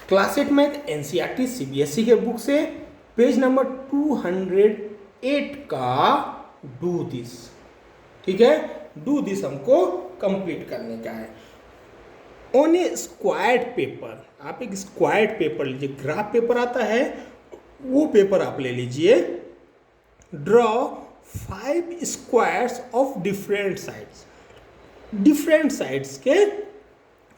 Class 8 math NCERT CBSE के book से page number 208 का डू दिस। ठीक है, डू दिस हमको कंप्लीट करने का है। ऑन ए स्क्वायर्ड पेपर, आप एक स्क्वायर्ड पेपर लीजिए, ग्राफ पेपर आता है वो पेपर आप ले लीजिए। Draw 5 squares of different sides, different sides के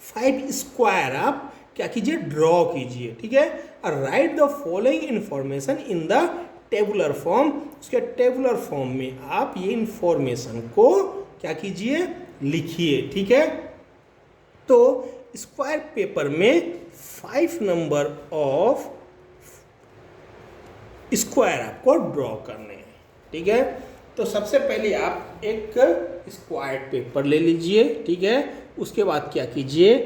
5 स्क्वायर आप क्या कीजिए, ड्रॉ कीजिए। ठीक है, और right the following information in the tabular form, उसके टेबुलर फॉर्म में आप ये इंफॉर्मेशन को क्या कीजिए, लिखिए। ठीक है, तो स्क्वायर पेपर में 5 नंबर ऑफ स्क्वायर आपको ड्रॉ करने हैं। ठीक है, तो सबसे पहले आप एक स्क्वायर पेपर ले लीजिए। ठीक है, उसके बाद क्या कीजिए,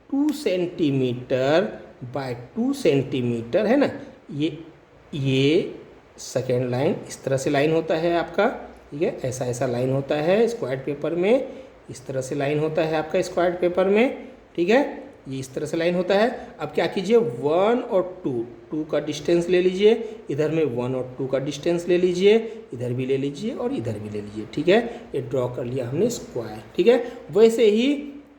2 सेंटीमीटर बाय 2 सेंटीमीटर है ना, ये सेकेंड लाइन इस तरह से लाइन होता है आपका। ठीक है, ऐसा ऐसा लाइन होता है स्क्वायर पेपर में, इस तरह से लाइन होता है आपका स्क्वायर पेपर में। ठीक है, ये इस तरह से लाइन होता है। अब क्या कीजिए, 1 और 2 का डिस्टेंस ले लीजिए, इधर में 1 और 2 का डिस्टेंस ले लीजिए, इधर भी ले लीजिए और इधर भी ले लीजिए। ठीक है, ये ड्रॉ कर लिया हमने स्क्वायर। ठीक है, वैसे ही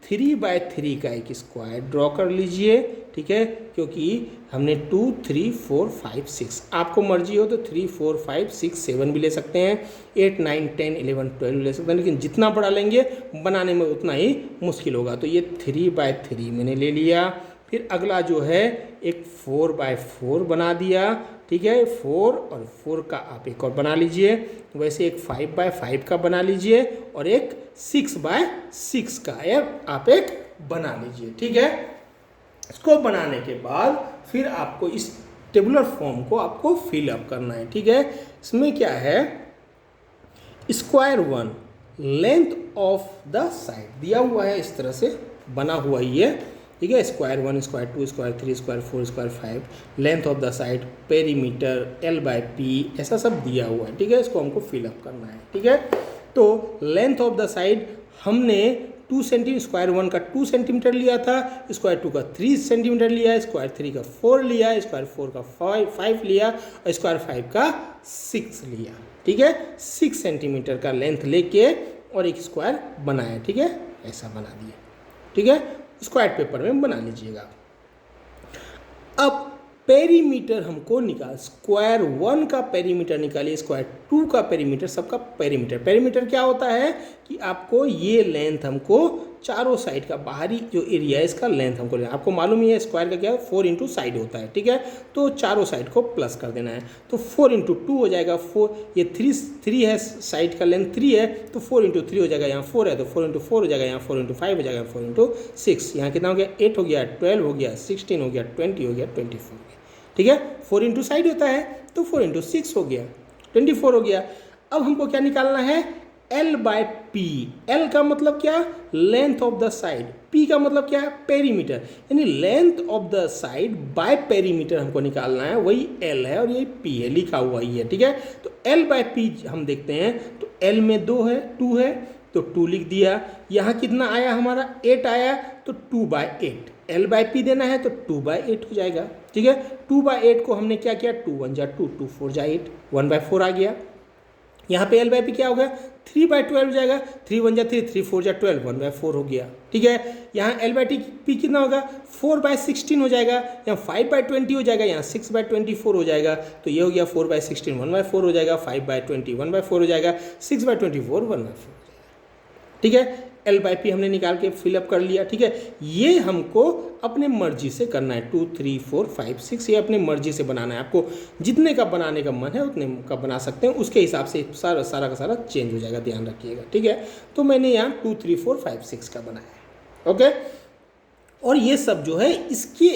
3 बाय 3 का एक स्क्वायर ड्रॉ कर लीजिए। ठीक है, क्योंकि हमने 2, 3, 4, 5, 6, आपको मर्जी हो तो 3, 4, 5, 6, 7 भी ले सकते हैं, 8, 9, 10, 11, 12 ले सकते हैं, लेकिन जितना बड़ा लेंगे बनाने में उतना ही मुश्किल होगा। तो ये 3 बाय 3 मैंने ले लिया। फिर अगला जो है एक 4 बाय 4 बना दिया। ठीक है, 4 और 4 का आप एक और बना लीजिए। वैसे एक 5 बाय 5 का बना लीजिए और एक 6 बाय 6 का आप एक बना लीजिए। ठीक है, इसको बनाने के बाद फिर आपको इस टेबुलर फॉर्म को आपको फिल अप करना है। ठीक है, इसमें क्या है, square 1 length of the side दिया हुआ है, इस तरह से बना हुआ ही है। ठीक है, square 1, square 2, square 3, square 4, square 5, length of the side, perimeter, L by P, ऐसा सब दिया हुआ है। ठीक है, इसको हमको फिल अप करना है। ठीक है, तो लेंथ ऑफ द साइड हमने 2 सेंटीमीटर, स्क्वायर 1 का 2 सेंटीमीटर लिया था, स्क्वायर 2 का 3 सेंटीमीटर लिया, स्क्वायर 3 का 4 लिया, स्क्वायर 4 का 5 लिया और स्क्वायर 5 का 6 लिया। ठीक है, 6 सेंटीमीटर का लेंथ लेके और एक स्क्वायर बनाया। ठीक है, ऐसा बना दिया। ठीक है, स्क्वायर पेपर में बना लीजिएगा। अब पेरीमीटर हमको निकाल, स्क्वायर 1 का पेरीमीटर निकालिए, स्क्वायर 2 का पेरीमीटर, सबका पेरीमीटर। पेरीमीटर क्या होता है कि आपको ये लेंथ हमको चारों साइड का बाहरी जो एरिया है इसका लेंथ हमको लेना। आपको मालूम ही है स्क्वायर का क्या है, 4 इंटू साइड होता है। ठीक है, तो चारों साइड को प्लस कर देना है, तो 4 इंटू 2 हो जाएगा 4, ये 3 है, साइड का लेंथ 3 है, तो 4 इंटू 3 हो जाएगा, यहाँ 4 है तो 4 इंटू 4 हो जाएगा, यहाँ 4 इंटू 5 हो जाएगा, 4 इंटू 6, यहाँ कितना हो गया, 8 हो गया, 12 हो गया, 16 हो गया, 20 हो गया, 24 हो गया। ठीक है, 4 इंटू साइड होता है तो 4 इंटू 6 हो गया, 24 हो गया। अब हमको क्या निकालना है, L बाय P। L का मतलब क्या, length of the side, P का मतलब क्या है, पेरीमीटर, यानी length of the side by perimeter हमको निकालना है, वही L है और ये P है, लिखा हुआ ही है। ठीक है, तो L बाय P हम देखते हैं तो L में 2 है तो 2 लिख दिया, यहाँ कितना आया हमारा 8 आया तो 2 बाय 8, L बाय P देना है तो 2 बाय 8 हो जाएगा। ठीक है, 2 बाय 8 को हमने क्या किया, 2 1 जा 2, 2 4 जा 8, 1 बाय 4 आ गया। यहाँ पे L बाय P क्या हो गया, 3 बाय 12 हो जाएगा, 3 1 जा 3, 3 4 जा 12, 1 बाय 4 हो गया। ठीक है, यहाँ L बाय P कितना होगा, 4 बाय 16 हो जाएगा, यहाँ 5 बाय 20 हो जाएगा, यहाँ 6 बाय 24 हो जाएगा, तो ये हो गया 4 बाय 16 1 बाय 4 हो जाएगा, 5 बाय 20 1 बाय 4 हो जाएगा, 6 बाय 24 1 बाय 4 हो जाएगा। ठीक है, L बाय P हमने निकाल के फिलअप कर लिया। ठीक है, ये हमको अपने मर्जी से करना है, 2 3 4 5 6, ये अपने मर्जी से बनाना है। आपको जितने का बनाने का मन है उतने का बना सकते हैं, उसके हिसाब से सारा का सारा चेंज हो जाएगा, ध्यान रखिएगा। ठीक है, तो मैंने यहाँ 2 3 4 5 6 का बनाया है। ओके, और ये सब जो है इसके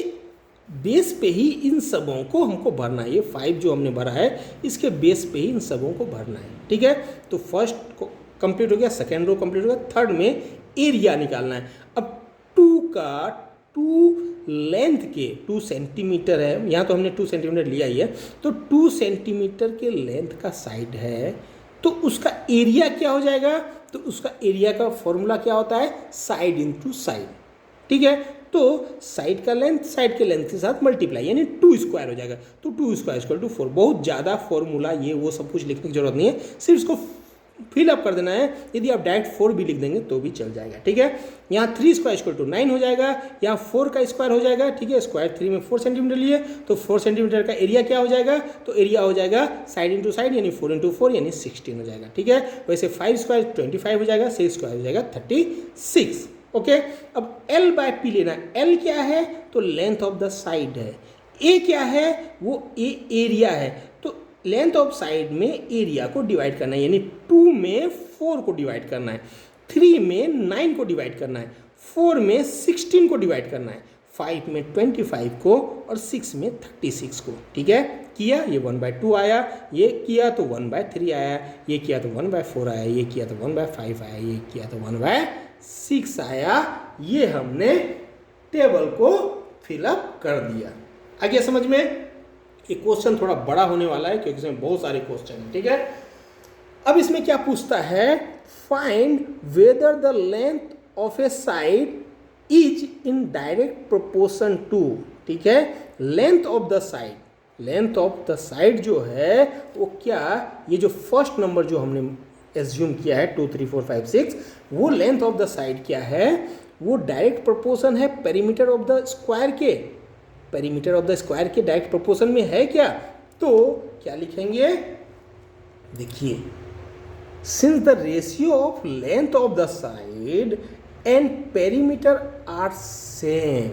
बेस पे ही इन सबों को हमको भरना है, ये 5 जो हमने भरा है इसके बेस पे ही इन सबों को भरना है। ठीक है, तो फर्स्ट को कंप्लीट हो गया, सेकेंड रो कंप्लीट हो गया, थर्ड में एरिया निकालना है। अब 2 लेंथ के 2 सेंटीमीटर है, यहाँ तो हमने 2 सेंटीमीटर लिया ही है, तो 2 सेंटीमीटर के लेंथ का साइड है तो उसका एरिया क्या हो जाएगा, तो उसका एरिया का फॉर्मूला क्या होता है, साइड इंटू साइड। ठीक है, तो साइड के लेंथ के साथ मल्टीप्लाई यानी 2 स्क्वायर हो जाएगा, तो 2 स्क्वायर इक्वल टू 4। बहुत ज़्यादा फॉर्मूला ये वो सब कुछ लिखने की जरूरत नहीं है, सिर्फ इसको फिल अप कर देना है। यदि आप डायरेक्ट 4 भी लिख देंगे तो भी चल जाएगा, ठीक है। यहाँ 3 स्क्वायर इक्वल टू 9 हो जाएगा, यहाँ 4 का स्क्वायर हो जाएगा, ठीक है। स्क्वायर 3 में 4 सेंटीमीटर लिए तो 4 सेंटीमीटर का एरिया क्या हो जाएगा, तो एरिया हो जाएगा साइड इंटू साइड यानी 4 इंटू 4 यानी 16 हो जाएगा, ठीक है। वैसे 5 स्क्वायर 25 हो जाएगा, 6 स्क्वायर हो जाएगा 36, ओके। अब L बाय P लेना है। L क्या है, तो लेंथ ऑफ द साइड है। A क्या है, वो एरिया है। तो लेंथ ऑफ साइड में एरिया को डिवाइड करना है, यानी 2 में 4 को डिवाइड करना है, 3 में 9 को डिवाइड करना है, 4 में 16 को डिवाइड करना है, 5 में 25 को और 6 में 36 को, ठीक है। किया, ये 1/2 आया, ये किया तो 1/3 आया, ये किया तो 1/4 आया, ये किया तो 1/5 आया, ये किया तो 1/6 आया। ये हमने टेबल को फिलअप कर दिया। आ गया समझ में। ये क्वेश्चन थोड़ा बड़ा होने वाला है क्योंकि इसमें बहुत सारे क्वेश्चन हैं, ठीक है। अब इसमें क्या पूछता है, find whether the length of a side is in direct proportion to, ठीक है, length of the side. Length of the side जो है वो क्या, ये जो फर्स्ट नंबर जो हमने एज्यूम किया है 2 3 4 5 6, वो लेंथ ऑफ द साइड क्या है, वो डायरेक्ट प्रोपोर्शन है पेरीमीटर ऑफ द स्क्वायर के। पेरीमीटर ऑफ द स्क्वायर के डायरेक्ट प्रोपोर्शन में है क्या, तो क्या लिखेंगे, देखिए, since the ratio of length of the side and perimeter are same,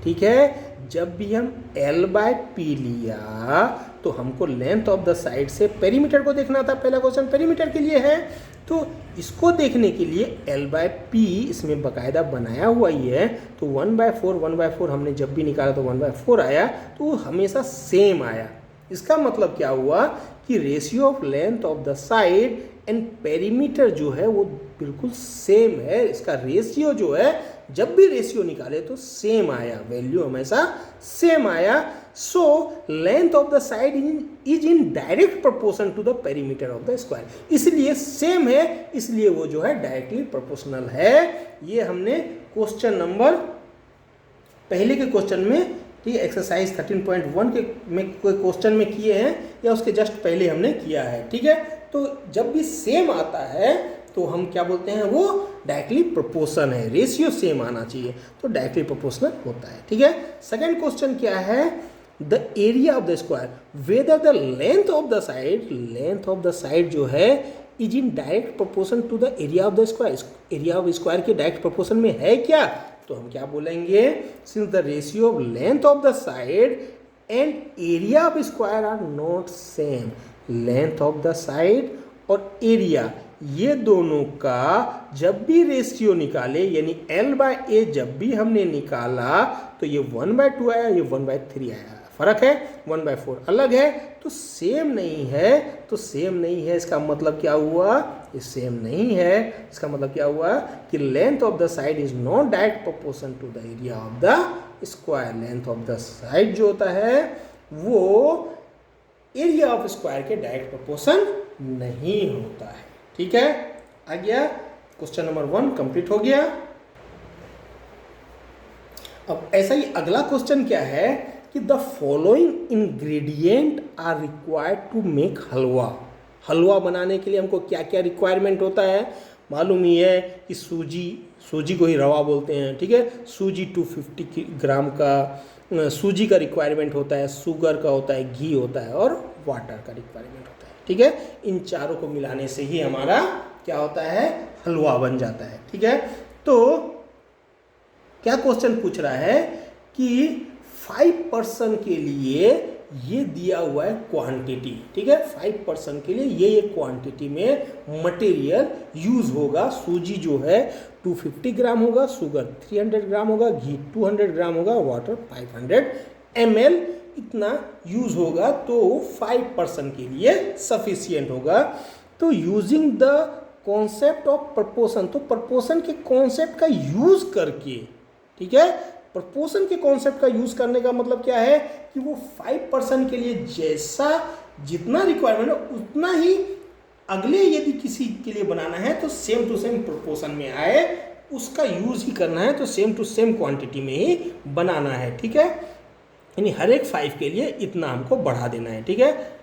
ठीक है। जब भी हम L बाय P लिया तो हमको लेंथ ऑफ द साइड से पेरीमीटर को देखना था। पहला क्वेश्चन पेरीमीटर के लिए है, तो इसको देखने के लिए L बाय P इसमें बकायदा बनाया हुआ ही है। तो 1/4 हमने जब भी निकाला तो 1/4 आया, तो वो हमेशा सेम आया। इसका मतलब क्या हुआ कि ratio of length of the side and perimeter जो है वो बिल्कुल सेम है। इसका रेशियो जो है, जब भी रेशियो निकाले तो सेम आया, वैल्यू हमेशा सेम आया। So length of the side is in direct proportion to the perimeter of the square, इसलिए सेम है, इसलिए वो जो है डायरेक्टली प्रोपोर्शनल है। ये हमने क्वेश्चन नंबर पहले के क्वेश्चन में, ठीक है, एक्सरसाइज 13.1 के में कोई क्वेश्चन में किए हैं या उसके जस्ट पहले हमने किया है, ठीक है। तो जब भी सेम आता है तो हम क्या बोलते हैं, वो डायरेक्टली प्रोपोर्शन है, रेशियो सेम आना चाहिए, तो डायरेक्टली प्रोपोर्शनल होता है, ठीक है। सेकंड क्वेश्चन क्या है, the area of the square whether the length of the side, length of the side जो है is in direct proportion to the area of the square, area of square के direct proportion में है क्या, तो हम क्या बोलेंगे, since the ratio of length of the side and area of square are not same, length of the side और area ये दोनों का जब भी रेशियो निकाले, यानी L बाय A जब भी हमने निकाला तो ये 1/2 आया, ये 1/3 आया। फर्क है, 1/4 अलग है, तो सेम नहीं है। तो सेम नहीं है इसका मतलब क्या हुआ, ये सेम नहीं है, इसका मतलब क्या हुआ कि length of the side is not direct proportion to the area of the square. Length of the side जो होता है वो एरिया ऑफ स्क्वायर के डायरेक्ट प्रोपोर्शन नहीं होता है, ठीक है। आ गया, क्वेश्चन नंबर 1 कंप्लीट हो गया। अब ऐसा ही अगला क्वेश्चन क्या है कि the following ingredient are required to make halwa. हलवा बनाने के लिए हमको क्या क्या रिक्वायरमेंट होता है, मालूम ही है कि सूजी को ही रवा बोलते हैं, ठीक है। सूजी 250 ग्राम का सूजी का रिक्वायरमेंट होता है, शुगर का होता है, घी होता है और वाटर का रिक्वायरमेंट होता है, ठीक है। इन चारों को मिलाने से ही हमारा क्या होता है, हलवा बन जाता है, ठीक है। तो क्या क्वेश्चन पूछ रहा है कि 5 पर्सन के लिए ये दिया हुआ है क्वांटिटी, ठीक है। 5 पर्सन के लिए ये क्वांटिटी में मटेरियल यूज होगा। सूजी जो है 250 ग्राम होगा, शुगर 300 ग्राम होगा, घी 200 ग्राम होगा, वाटर 500 ml इतना यूज होगा। तो 5 पर्सन के लिए सफिशियंट होगा। तो using the concept of proportion, तो प्रपोर्शन के कॉन्सेप्ट का यूज करके, ठीक है, प्रपोर्शन के कॉन्सेप्ट का यूज करने का मतलब क्या है कि वो 5 पर्सन के लिए जैसा जितना रिक्वायरमेंट है उतना ही अगले यदि किसी के लिए बनाना है तो सेम टू सेम प्रपोर्शन में आए उसका यूज़ ही करना है, तो सेम टू सेम क्वांटिटी में ही बनाना है, ठीक है। यानी हर एक 5 के लिए इतना हमको बढ़ा देना है, ठीक है।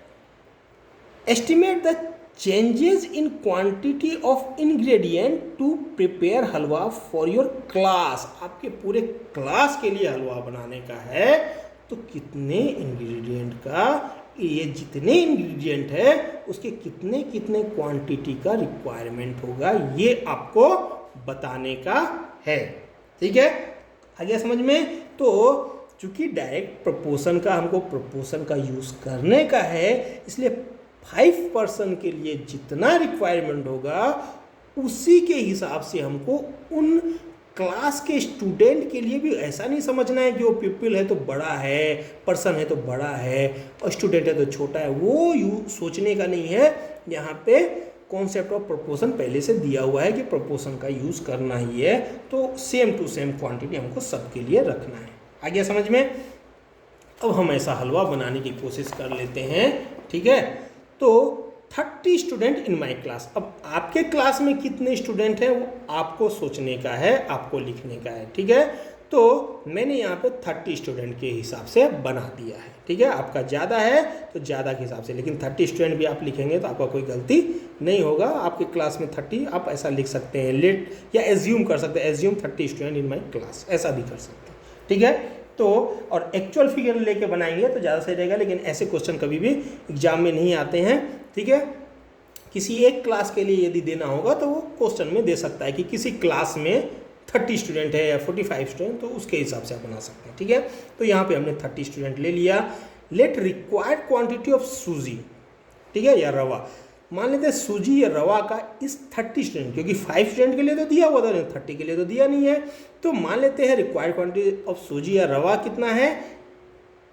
Estimate the changes in quantity of ingredient to prepare halwa for your class. आपके पूरे क्लास के लिए हलवा बनाने का है, तो कितने इंग्रेडिएंट का, ये जितने इंग्रेडिएंट है उसके कितने कितने क्वांटिटी का रिक्वायरमेंट होगा, ये आपको बताने का है, ठीक है। आ गया समझ में। तो चूंकि डायरेक्ट प्रपोर्शन का हमको प्रपोर्शन का यूज़ करने का है, इसलिए 5% के लिए जितना रिक्वायरमेंट होगा उसी के हिसाब से हमको उन क्लास के स्टूडेंट के लिए भी ऐसा नहीं समझना है कि वो पीपल है तो बड़ा है, पर्सन है तो बड़ा है और स्टूडेंट है तो छोटा है, वो सोचने का नहीं है। यहाँ पे कॉन्सेप्ट ऑफ प्रपोर्शन पहले से दिया हुआ है कि प्रपोर्शन का यूज़ करना ही है, तो सेम टू सेम क्वांटिटी हमको सबके लिए रखना है। आ गया समझ में। अब हम ऐसा हलवा बनाने की कोशिश कर लेते हैं, ठीक है। तो 30 स्टूडेंट इन माई क्लास। अब आपके क्लास में कितने स्टूडेंट हैं वो आपको सोचने का है, आपको लिखने का है, ठीक है। तो मैंने यहाँ पे 30 स्टूडेंट के हिसाब से बना दिया है, ठीक है। आपका ज़्यादा है तो ज़्यादा के हिसाब से, लेकिन 30 स्टूडेंट भी आप लिखेंगे तो आपका कोई गलती नहीं होगा। आपके क्लास में 30 आप ऐसा लिख सकते हैं, लेट या एज्यूम कर सकते हैं, assume 30 student in my class, ऐसा भी कर सकते हैं, ठीक है। तो और एक्चुअल फिगर लेके बनाएंगे तो ज़्यादा सही रहेगा, लेकिन ऐसे क्वेश्चन कभी भी एग्जाम में नहीं आते हैं, ठीक है। किसी एक क्लास के लिए यदि देना होगा तो वो क्वेश्चन में दे सकता है कि किसी क्लास में 30 स्टूडेंट है या 45 स्टूडेंट, तो उसके हिसाब से आप बना सकते हैं, ठीक है। तो यहाँ पे हमने 30 स्टूडेंट ले लिया। लेट रिक्वायर्ड क्वांटिटी ऑफ सूजी, ठीक है, या रवा, मान लेते हैं सूजी या रवा का इस 30 स्टूडेंट, क्योंकि 5 स्टूडेंट के लिए तो दिया हुआ था, 30 के लिए तो दिया नहीं है, तो मान लेते हैं रिक्वायर्ड क्वांटिटी ऑफ सूजी या रवा कितना है,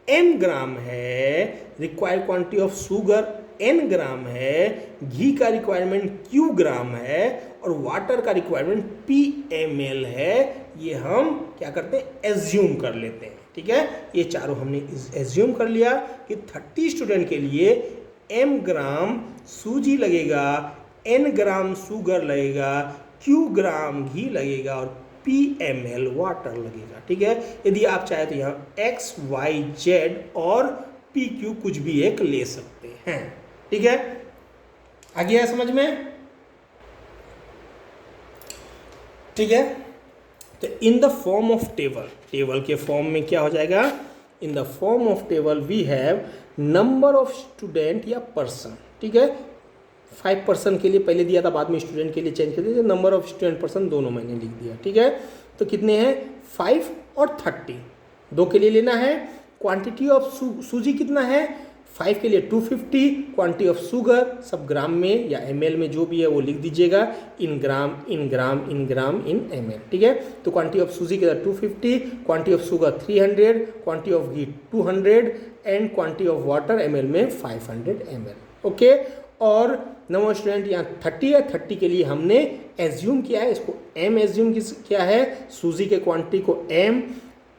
m ग्राम है। Required quantity of sugar n ग्राम है। घी का रिक्वायरमेंट q ग्राम है और वाटर का रिक्वायरमेंट p ml है। ये हम क्या करते हैं, एज्यूम कर लेते हैं, ठीक है। ये चारों हमने एज्यूम कर लिया कि 30 स्टूडेंट के लिए m ग्राम सूजी लगेगा, n ग्राम शुगर लगेगा, q ग्राम घी लगेगा और p ml वाटर लगेगा, ठीक है। यदि आप चाहे तो यहाँ x y z और p q कुछ भी एक ले सकते हैं, ठीक है। आ गया समझ में, ठीक है। तो in the form of table, table के फॉर्म में क्या हो जाएगा, in the form of table we have number of student या पर्सन, ठीक है। 5% के लिए पहले दिया था, बाद में स्टूडेंट के लिए चेंज कर दिया, नंबर ऑफ स्टूडेंट पर्सन दोनों मैंने लिख दिया, ठीक है। तो कितने हैं, 5 और 30, दो के लिए लेना है। क्वांटिटी ऑफ सूजी कितना है, 5 के लिए 250, क्वांटिटी ऑफ शुगर सब ग्राम में या ml में जो भी है वो लिख दीजिएगा, इन ग्राम इन ग्राम इन ग्राम इन ml, ठीक है। तो क्वांटिटी ऑफ सूजी के 250, quantity of sugar 300, quantity of ghee 200 and quantity of water ml में 500 ml, ओके। और नंबर स्टूडेंट यहाँ 30 है, 30 के लिए हमने एज्यूम किया है, इसको m एज्यूम किया है, सूजी के क्वांटिटी को m,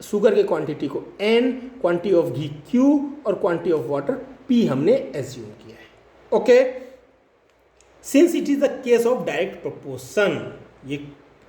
शुगर के क्वांटिटी को n, quantity of ghee q और क्वांटिटी ऑफ वाटर p हमने एज्यूम किया है, okay. Since it is the case of direct proportion, ये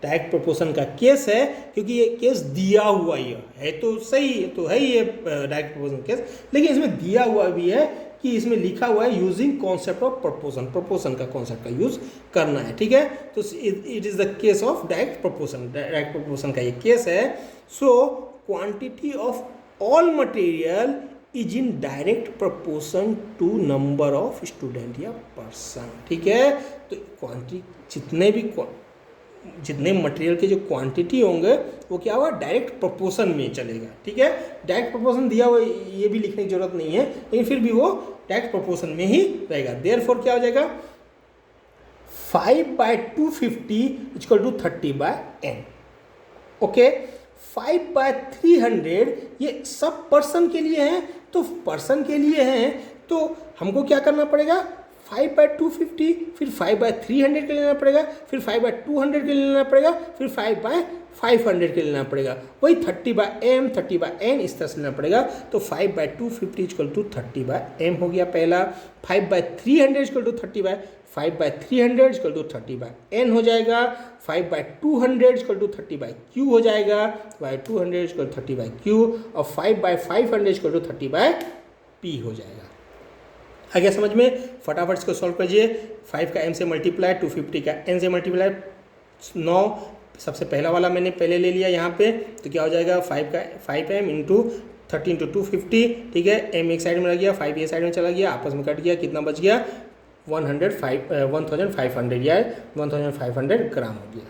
डायरेक्ट प्रोपोर्शन का केस है क्योंकि ये केस दिया हुआ ही है तो सही तो है ये डायरेक्ट प्रोपोर्शन केस, लेकिन इसमें दिया हुआ भी है कि इसमें लिखा हुआ है using concept of proportion, proportion का कॉन्सेप्ट का यूज करना है, ठीक है। तो it is the case of direct proportion, direct proportion का ये केस है। So quantity of all material is in direct proportion to number of student या पर्सन, ठीक है। तो क्वांटिटी जितने मटेरियल के जो क्वांटिटी होंगे वो क्या होगा, डायरेक्ट प्रोपोर्शन में चलेगा, ठीक है। डायरेक्ट प्रोपोर्शन दिया हुआ ये भी लिखने की जरूरत नहीं है, लेकिन फिर भी वो डायरेक्ट प्रोपोर्शन में ही रहेगा। देयरफॉर क्या हो जाएगा, 5/250 इक्वल टू 30/n, ओके। 5/300 ये सब पर्सन के लिए हैं, तो पर्सन के लिए हैं तो हमको क्या करना पड़ेगा, 5/250 फिर 5/300 के लिए लेना पड़ेगा, फिर 5/200 के लिए लेना पड़ेगा, फिर 500 के लेना पड़ेगा, वही 30/m 30/n इस तरह से लेना पड़ेगा। तो 5/250 इक्वल टू 30/m हो गया पहला। 5/300 equal to 5/300 equal to 30/n हो जाएगा। 5/200 इक्वल टू 30/q हो जाएगा, 200 इक्वल 30/q, और 5/500 इक्वल टू 30/p हो जाएगा। आ गया समझ में? फटाफट इसको सॉल्व कीजिए। 5 का m से मल्टीप्लाई, 250 का n से मल्टीप्लाई, 9 सबसे पहला वाला मैंने पहले ले लिया यहाँ पे, तो क्या हो जाएगा 5m इंटू 30 इंटू 250, ठीक है। m एक साइड में रह गया, 5 ये साइड में चला गया, आपस में कट गया, कितना बच गया 1500 या 1500 ग्राम हो गया।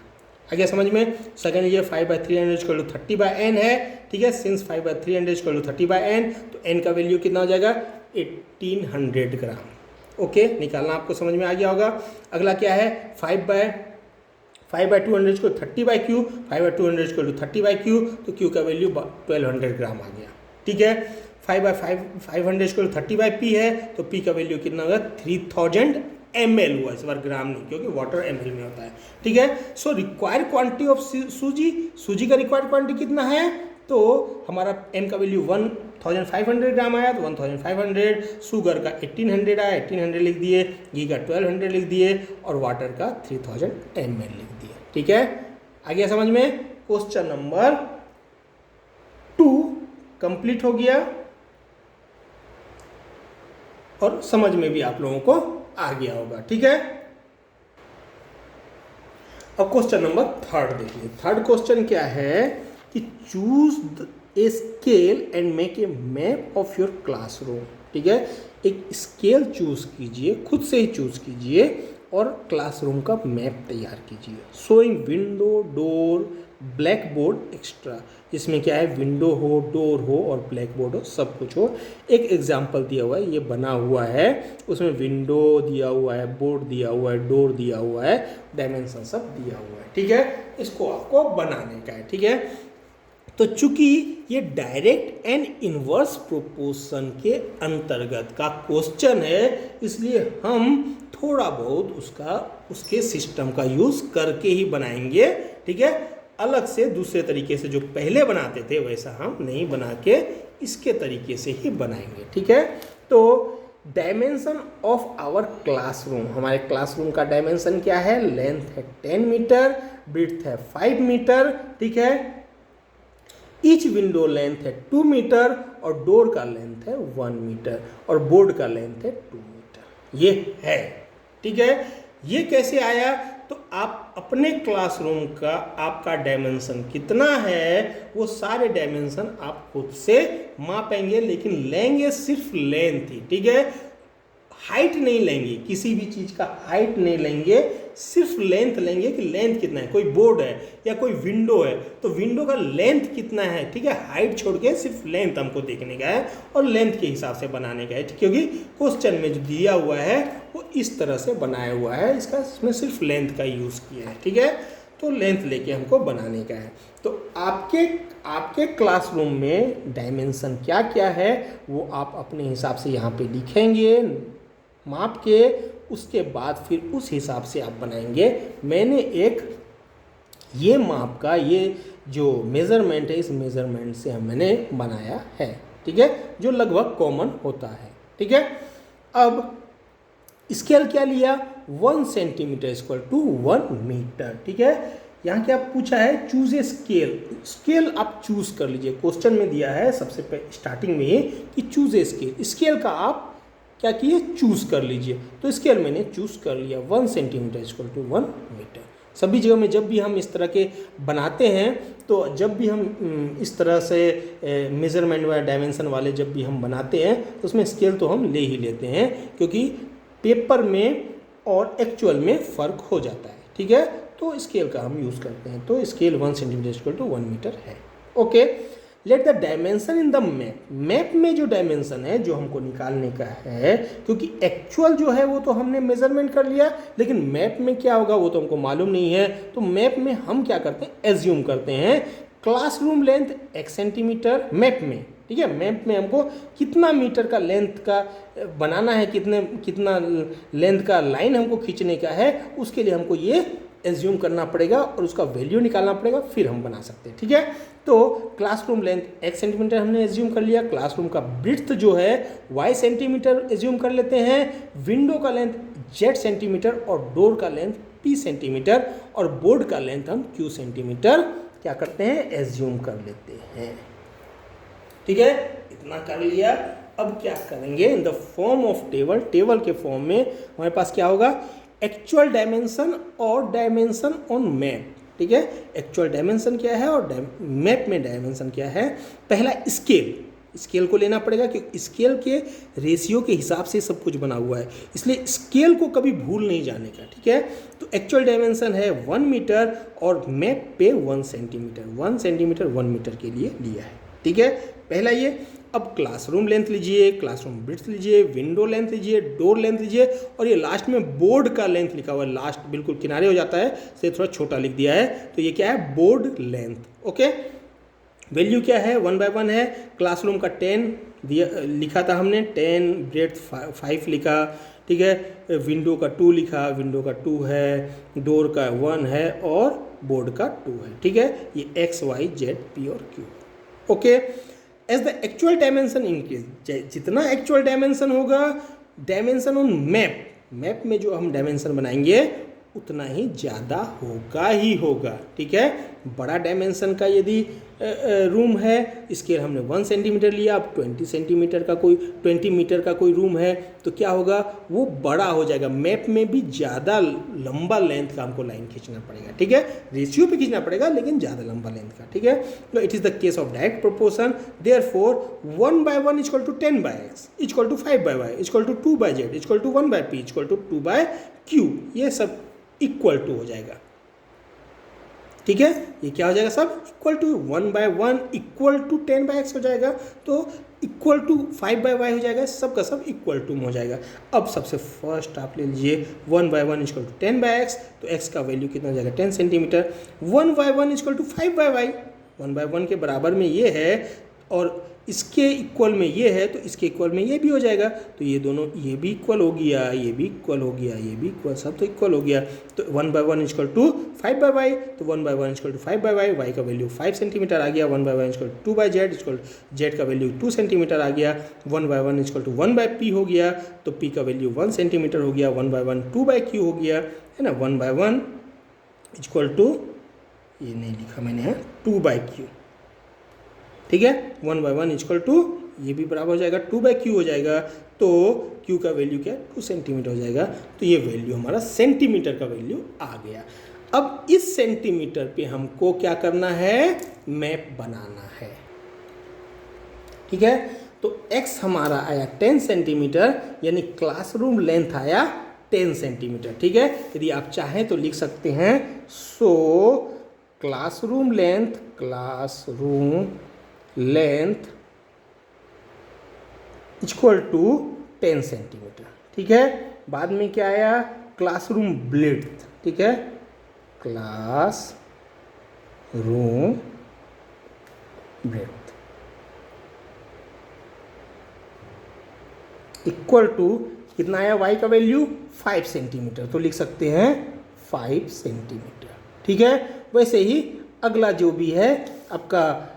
आ गया समझ में? सेकेंड ये 5/300 इक्वल टू 30/n है, ठीक है। सिंस 5/300 इक्वल टू 30/n, तो n का वैल्यू कितना हो जाएगा 1800 ग्राम। ओके, निकालना आपको समझ में आ गया होगा। अगला क्या है 5/200 equal 30/q, 5/200 equal to 30/q, तो q का वैल्यू 1200 ग्राम आ गया, ठीक है। 5/500 इक्वल टू 30/p है, तो p का वैल्यू कितना होगा 3000 ml हुआ, इस बार ग्राम नहीं क्योंकि वाटर ml में होता है, ठीक है। सो रिक्वायर्ड क्वांटिटी ऑफ सूजी का रिक्वायर्ड क्वांटिटी कितना है, तो हमारा m का वैल्यू 1500 ग्राम आया, तो 1500, शुगर का 1800 आया, 1800 लिख दिए, घी का 1200 लिख दिए, और वाटर का 3000 ml लिख दिए, ठीक है। आ गया समझ में? क्वेश्चन नंबर 2 कंप्लीट हो गया, और समझ में भी आप लोगों को आ गया होगा, ठीक है। अब क्वेश्चन नंबर 3 देखिए। थर्ड क्वेश्चन क्या है कि choose a scale and make a map of your classroom, ठीक है। एक स्केल चूज कीजिए, खुद से ही चूज कीजिए, और क्लासरूम का मैप तैयार कीजिए। Showing window, door, black board extra, जिसमें क्या है विंडो हो, डोर हो और ब्लैक बोर्ड हो, सब कुछ हो। एक एग्जाम्पल दिया हुआ है, ये बना हुआ है, उसमें विंडो दिया हुआ है, बोर्ड दिया हुआ है, डोर दिया हुआ है, डायमेंशन सब दिया हुआ है, ठीक है। इसको आपको बनाने का है, ठीक है। तो चूंकि ये डायरेक्ट एंड इनवर्स प्रोपोर्शन के अंतर्गत का क्वेश्चन है, इसलिए हम थोड़ा बहुत उसके सिस्टम का यूज करके ही बनाएंगे, ठीक है। अलग से दूसरे तरीके से जो पहले बनाते थे वैसा हम नहीं बना के इसके तरीके से ही बनाएंगे, ठीक है। तो डायमेंशन ऑफ आवर क्लासरूम, हमारे क्लासरूम का डायमेंशन क्या है, लेंथ है 10 मीटर, ब्रेड्थ है 5 मीटर, ठीक है। ईच विंडो लेंथ है 2 मीटर, और डोर का लेंथ है 1 मीटर, और बोर्ड का लेंथ है 2 मीटर, ये है, ठीक है। ये कैसे आया, तो आप अपने क्लासरूम का आपका डायमेंशन कितना है, वो सारे डायमेंशन आप खुद से मापेंगे, लेकिन लेंगे सिर्फ लेंथ ही, ठीक है। हाइट नहीं लेंगे, किसी भी चीज़ का हाइट नहीं लेंगे, सिर्फ लेंथ लेंगे कि लेंथ कितना है। कोई बोर्ड है या कोई विंडो है, तो विंडो का लेंथ कितना है, ठीक है। हाइट छोड़ के सिर्फ लेंथ हमको देखने का है, और लेंथ के हिसाब से बनाने का है, क्योंकि क्वेश्चन में जो दिया हुआ है वो इस तरह से बनाया हुआ है, इसमें सिर्फ लेंथ का यूज़ किया है, ठीक है। तो लेंथ लेके हमको बनाने का है। तो आपके क्लासरूम में डायमेंशन क्या क्या है वो आप अपने हिसाब से यहाँ पे लिखेंगे माप के, उसके बाद फिर उस हिसाब से आप बनाएंगे। मैंने एक ये माप का ये जो मेज़रमेंट है, इस मेज़रमेंट से मैंने बनाया है, ठीक है, जो लगभग कॉमन होता है, ठीक है। अब स्केल क्या लिया, 1 सेंटीमीटर इक्वल टू 1 मीटर, ठीक है। यहाँ क्या पूछा है, चूज ए स्केल, स्केल आप चूज कर लीजिए। क्वेश्चन में दिया है सबसे स्टार्टिंग में कि चूज ए स्केल, स्केल का आप क्या किए, चूज कर लीजिए। तो स्केल मैंने चूज कर लिया 1 सेंटीमीटर इक्वल टू 1 मीटर। सभी जगह में जब भी हम इस तरह के बनाते हैं, तो जब भी हम इस तरह से मेज़रमेंट व डायमेंशन वाले जब भी हम बनाते हैं, तो उसमें स्केल तो हम ले ही लेते हैं, क्योंकि पेपर में और एक्चुअल में फ़र्क हो जाता है, ठीक है। तो स्केल का हम यूज़ करते हैं। तो scale 1 centimetre equal to 1 metre है, okay. Let the dimension in the map, map में जो डायमेंशन है जो हमको निकालने का है, क्योंकि एक्चुअल जो है वो तो हमने मेजरमेंट कर लिया, लेकिन मैप में क्या होगा वो तो हमको मालूम नहीं है। तो मैप में हम क्या करते हैं, एज्यूम करते हैं क्लासरूम लेंथ 1 सेंटीमीटर मैप में, ठीक है। मैप में हमको कितना मीटर का लेंथ का बनाना है, कितना लेंथ का लाइन हमको खींचने का है, उसके लिए हमको ये एज्यूम करना पड़ेगा और उसका वैल्यू निकालना पड़ेगा, फिर हम बना सकते हैं। ठीक है, तो क्लासरूम लेंथ x सेंटीमीटर हमने एज्यूम कर लिया, क्लासरूम का ब्रिड्थ जो है y सेंटीमीटर एज्यूम कर लेते हैं, विंडो का लेंथ z सेंटीमीटर और डोर का लेंथ p सेंटीमीटर और बोर्ड का लेंथ हम q सेंटीमीटर क्या करते हैं, एज्यूम कर लेते हैं। ठीक है, इतना कर लिया। अब क्या करेंगे, इन the form of table, table के फॉर्म में हमारे पास क्या होगा, एक्चुअल डायमेंशन और डायमेंशन ऑन मैप। ठीक है, एक्चुअल डायमेंशन क्या है और मैप में डायमेंशन क्या है। पहला स्केल, स्केल को लेना पड़ेगा क्योंकि स्केल के रेशियो के हिसाब से सब कुछ बना हुआ है, इसलिए स्केल को कभी भूल नहीं जाने का। ठीक है, तो एक्चुअल डायमेंशन है 1 मीटर और मैप पे 1 सेंटीमीटर, 1 सेंटीमीटर 1 मीटर के लिए लिया है। ठीक है, पहला ये। अब क्लासरूम लेंथ लीजिए, क्लासरूम ब्रिड्थ लीजिए, विंडो लेंथ लीजिए, डोर लेंथ लीजिए और ये लास्ट में बोर्ड का लेंथ लिखा हुआ है, लास्ट बिल्कुल किनारे हो जाता है, से थोड़ा छोटा लिख दिया है, तो ये क्या है, बोर्ड लेंथ। ओके, वैल्यू क्या है, 1 बाय 1 है। क्लासरूम का 10 दिया लिखा था हमने, 10, ब्रेड्थ 5 लिखा। ठीक है, विंडो का 2 लिखा, विंडो का 2 है, डोर का 1 है और बोर्ड का 2 है। ठीक है, ये x, y, z, p और q। Okay, as the actual dimension increase, जितना एक्चुअल डायमेंशन होगा, डायमेंशन ऑन मैप, मैप में जो हम डायमेंशन बनाएंगे उतना ही ज़्यादा होगा ही होगा। ठीक है, बड़ा डायमेंशन का यदि रूम है, स्केल हमने 1 सेंटीमीटर लिया, अब 20 सेंटीमीटर का कोई 20 मीटर का कोई रूम है तो क्या होगा, वो बड़ा हो जाएगा, मैप में भी ज़्यादा लंबा लेंथ का हमको लाइन खींचना पड़ेगा। ठीक है, रेशियो पे खींचना पड़ेगा लेकिन ज़्यादा लंबा लेंथ का। ठीक है, तो it is the case of direct proportion, therefore 1 by 1 equal to 10 by x equal to 5 by y equal to 2 by z equal to 1 by p equal to 2 by q, ये सब इक्वल टू हो जाएगा। ठीक है, ये क्या हो जाएगा, सब equal to 1 by 1 equal to 10 by x हो जाएगा, तो इक्वल टू 5 बाय y हो जाएगा, सब का सब इक्वल टू में हो जाएगा। अब सबसे फर्स्ट आप ले लीजिए 1 by 1 equal to 10 by x, तो x का वैल्यू कितना हो जाएगा, 10 centimetre. 1 by 1 equal to 5 by y, 1 by 1 के बराबर में ये है और इसके इक्वल में ये है, तो इसके इक्वल में ये भी हो जाएगा, तो ये दोनों, ये भी इक्वल हो गया, ये भी इक्वल हो गया, ये भी इक्वल, सब तो इक्वल हो गया। तो 1 by 1 equal to 5 by y, तो 1 by 1 equal to 5 by y, y का वैल्यू 5 सेंटीमीटर आ गया। 1 by 1 equal to 2 by z, equal z का वैल्यू 2 सेंटीमीटर आ गया। 1 by 1 equal to 1 by p हो गया, तो पी का वैल्यू 1 सेंटीमीटर हो गया। 1 बाय 1 2 बाय क्यू हो गया, है ना। 1 बाय 1 इक्वल टू, ये नहीं लिखा मैंने, है 2 बाय क्यू, ठीक है। 1 बाय 1 इक्वल टू, ये भी बराबर हो जाएगा 2 बाय क्यू हो जाएगा, तो क्यू का वैल्यू क्या है, 2 सेंटीमीटर हो जाएगा। तो ये वैल्यू हमारा सेंटीमीटर का वैल्यू आ गया। अब इस सेंटीमीटर पे हमको क्या करना है, मैप बनाना है, ठीक है। तो x हमारा आया 10 सेंटीमीटर, यानी क्लासरूम लेंथ आया 10 सेंटीमीटर, ठीक है। यदि आप चाहें तो लिख सकते हैं, so classroom length equal to 10 centimetre, ठीक है। बाद में क्या आया, क्लासरूम ब्रेड्थ, ठीक है, class room breadth equal to कितना आया, y का वैल्यू 5 सेंटीमीटर, तो लिख सकते हैं 5 सेंटीमीटर, ठीक है। वैसे ही अगला जो भी है आपका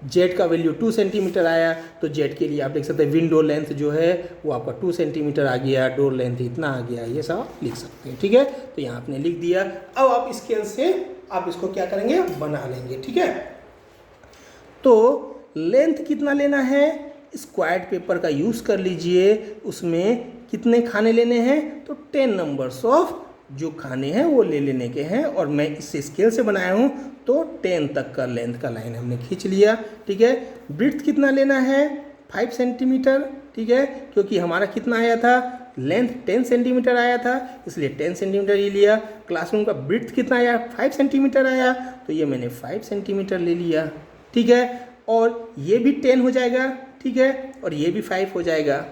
जेड का वैल्यू 2 सेंटीमीटर आया, तो जेड के लिए आप देख सकते हैं विंडो लेंथ जो है वो आपका 2 सेंटीमीटर आ गया, डोर लेंथ इतना आ गया, ये सब आप लिख सकते हैं, ठीक है। तो यहाँ आपने लिख दिया। अब आप स्केल से आप इसको क्या करेंगे, बना लेंगे, ठीक है। तो लेंथ कितना लेना है, स्क्वायर्ड पेपर का यूज़ कर लीजिए, उसमें कितने खाने लेने हैं, तो 10 नंबर्स ऑफ जो खाने हैं वो ले लेने के हैं, और मैं इस स्केल से बनाया हूँ तो 10 तक का लेंथ का लाइन हमने खींच लिया, ठीक है। ब्रेड्थ कितना लेना है, 5 सेंटीमीटर, ठीक है, क्योंकि हमारा कितना आया था, लेंथ 10 सेंटीमीटर आया था, इसलिए 10 सेंटीमीटर ही लिया। क्लासरूम का ब्रेड्थ कितना आया, 5 सेंटीमीटर आया, तो ये मैंने 5 सेंटीमीटर ले लिया, ठीक है। और ये भी 10 हो जाएगा, ठीक है, और ये भी 5 हो जाएगा,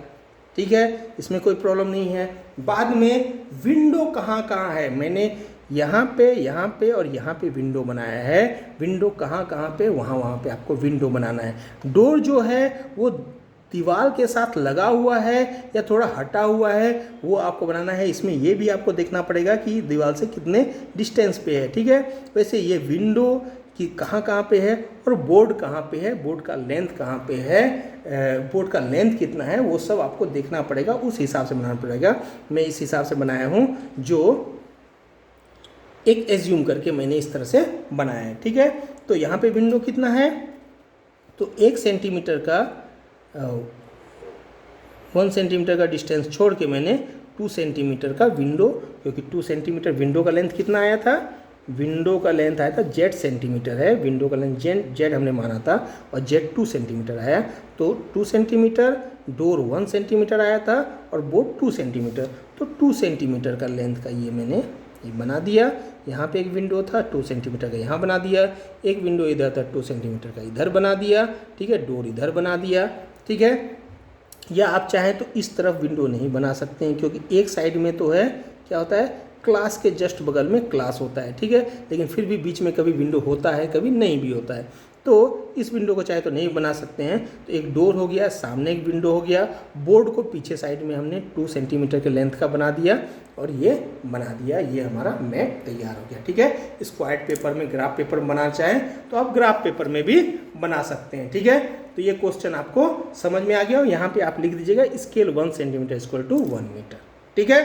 ठीक है, इसमें कोई प्रॉब्लम नहीं है। बाद में विंडो कहाँ कहाँ है, मैंने यहाँ पे और यहाँ पे विंडो बनाया है। विंडो कहाँ पे, वहाँ पे आपको विंडो बनाना है। डोर जो है वो दीवार के साथ लगा हुआ है या थोड़ा हटा हुआ है, वो आपको बनाना है। इसमें ये भी आपको देखना पड़ेगा कि दीवार से कितने डिस्टेंस पे है, ठीक है। वैसे ये विंडो कि कहाँ पे है और बोर्ड कहाँ पे है, बोर्ड का लेंथ कहाँ पे है, बोर्ड का लेंथ कितना है, वो सब आपको देखना पड़ेगा, उस हिसाब से बनाना पड़ेगा। मैं इस हिसाब से बनाया हूँ, जो एक एज्यूम करके मैंने इस तरह से बनाया है, ठीक है। तो यहाँ पे विंडो कितना है, तो 1 सेंटीमीटर का 1 सेंटीमीटर का डिस्टेंस छोड़ के मैंने 2 सेंटीमीटर का विंडो, क्योंकि 2 सेंटीमीटर विंडो का लेंथ कितना आया था, विंडो का लेंथ आया था जेड सेंटीमीटर है, विंडो का लेंथ जेड हमने माना था और जेड 2 सेंटीमीटर आया। तो 2 सेंटीमीटर, डोर 1 सेंटीमीटर आया था और बोर्ड 2 सेंटीमीटर, तो 2 सेंटीमीटर का लेंथ का ये मैंने ये बना दिया। यहाँ पे एक विंडो था 2 सेंटीमीटर का, यहाँ बना दिया। एक विंडो इधर था 2 सेंटीमीटर का, इधर बना दिया, ठीक है। डोर इधर बना दिया, ठीक है। या आप चाहें तो इस तरफ विंडो नहीं बना सकते हैं, क्योंकि एक साइड में तो है, क्या होता है, क्लास के जस्ट बगल में क्लास होता है, ठीक है। लेकिन फिर भी बीच में कभी विंडो होता है, कभी नहीं भी होता है। तो इस विंडो को चाहे तो नहीं बना सकते हैं। तो एक डोर हो गया, सामने एक विंडो हो गया, बोर्ड को पीछे साइड में हमने 2 सेंटीमीटर के लेंथ का बना दिया और ये बना दिया। ये हमारा मैप तैयार हो गया, ठीक है। स्क्वायर पेपर में, ग्राफ पेपर में बनाना चाहें तो आप ग्राफ पेपर में भी बना सकते हैं, ठीक है। तो ये क्वेश्चन आपको समझ में आ गया और यहाँ पे आप लिख दीजिएगा scale 1 centimetre equal to 1 metre, ठीक है।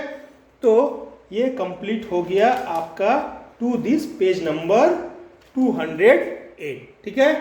तो ये कंप्लीट हो गया आपका टू दिस पेज नंबर 208, ठीक है।